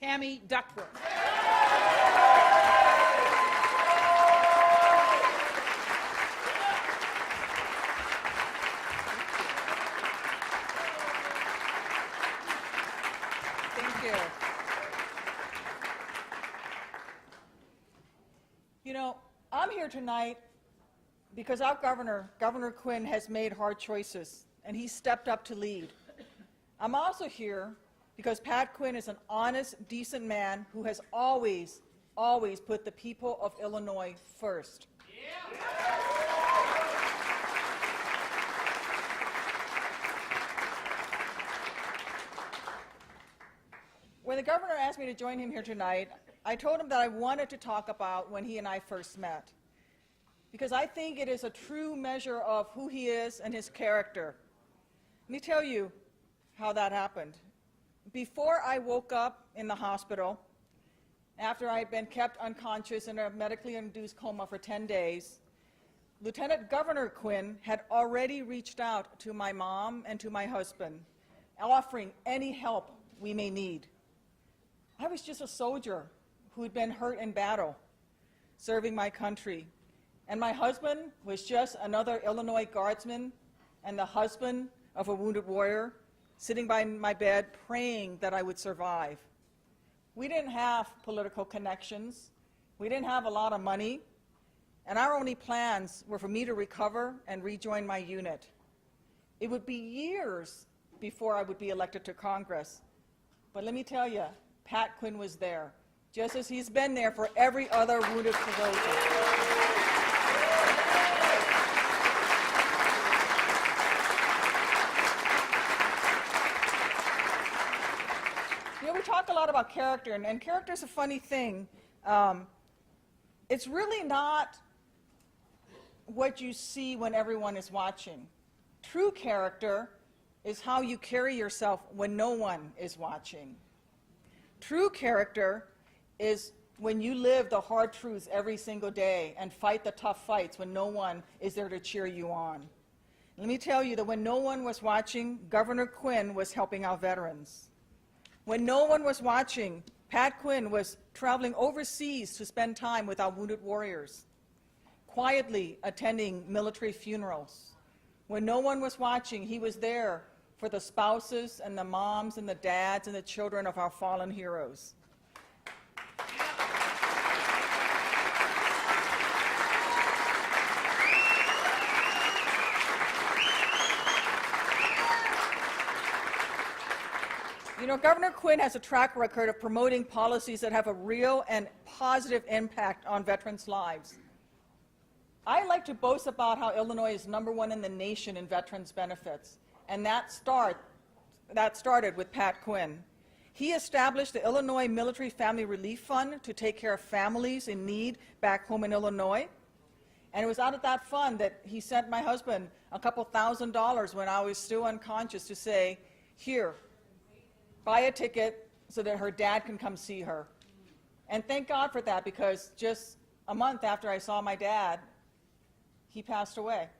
Tammy Duckworth. Thank you. You know, I'm here tonight because our Governor Quinn, has made hard choices, and he stepped up to lead. I'm also here because Pat Quinn is an honest, decent man who has always put the people of Illinois first. Yeah. When the governor asked me to join him here tonight, I told him that I wanted to talk about when he and I first met, because I think it is a true measure of who he is and his character. Let me tell you how that happened. Before I woke up in the hospital, after I had been kept unconscious in a medically induced coma for 10 days, Lieutenant Governor Quinn had already reached out to my mom and to my husband, offering any help we may need. I was just a soldier who had been hurt in battle, serving my country. And my husband was just another Illinois guardsman and the husband of a wounded warrior, sitting by my bed praying that I would survive. We didn't have political connections. We didn't have a lot of money. And our only plans were for me to recover and rejoin my unit. It would be years before I would be elected to Congress. But let me tell you, Pat Quinn was there, just as he's been there for every other wounded soldier. We talk a lot about character, and character is a funny thing. It's really not what you see when everyone is watching. True character is how you carry yourself when no one is watching. True character is when you live the hard truths every single day and fight the tough fights when no one is there to cheer you on. Let me tell you that when no one was watching, Governor Quinn was helping our veterans. When no one was watching, Pat Quinn was traveling overseas to spend time with our wounded warriors, quietly attending military funerals. When no one was watching, he was there for the spouses and the moms and the dads and the children of our fallen heroes. You know, Governor Quinn has a track record of promoting policies that have a real and positive impact on veterans' lives. I like to boast about how Illinois is #1 in the nation in veterans' benefits, and that started with Pat Quinn. He established the Illinois Military Family Relief Fund to take care of families in need back home in Illinois. And it was out of that fund that he sent my husband a couple $1,000s when I was still unconscious to say, here, buy a ticket so that her dad can come see her. And thank God for that, because just a month after I saw my dad, he passed away.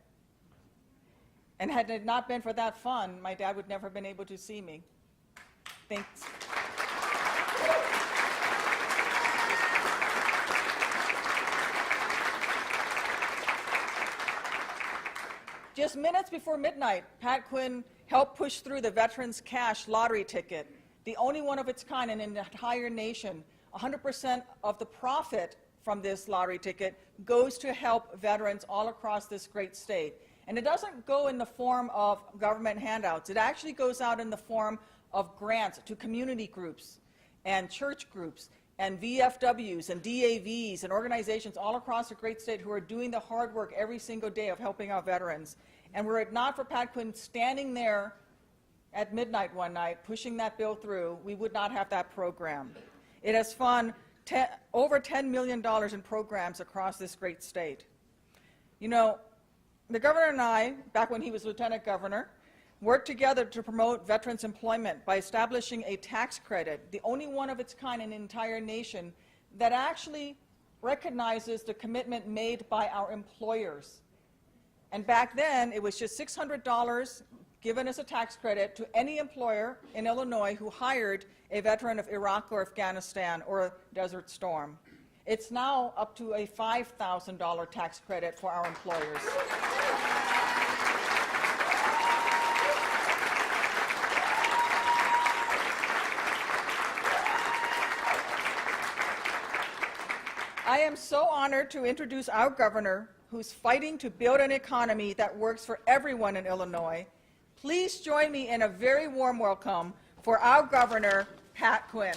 And had it not been for that fund, my dad would never have been able to see me. Thanks. Just minutes before midnight, Pat Quinn helped push through the Veterans Cash lottery ticket, the only one of its kind in the entire nation. 100% of the profit from this lottery ticket goes to help veterans all across this great state. And it doesn't go in the form of government handouts. It actually goes out in the form of grants to community groups and church groups and VFWs and DAVs and organizations all across the great state who are doing the hard work every single day of helping our veterans. And were it not for Pat Quinn standing there at midnight one night pushing that bill through, we would not have that program. It has funded over $10 million in programs across this great state. You know, the governor and I, back when he was lieutenant governor, worked together to promote veterans' employment by establishing a tax credit, the only one of its kind in the entire nation, that actually recognizes the commitment made by our employers. And back then, it was just $600 given as a tax credit to any employer in Illinois who hired a veteran of Iraq or Afghanistan or Desert Storm. It's now up to a $5,000 tax credit for our employers. I am so honored to introduce our governor, who's fighting to build an economy that works for everyone in Illinois. Please join me in a very warm welcome for our governor, Pat Quinn.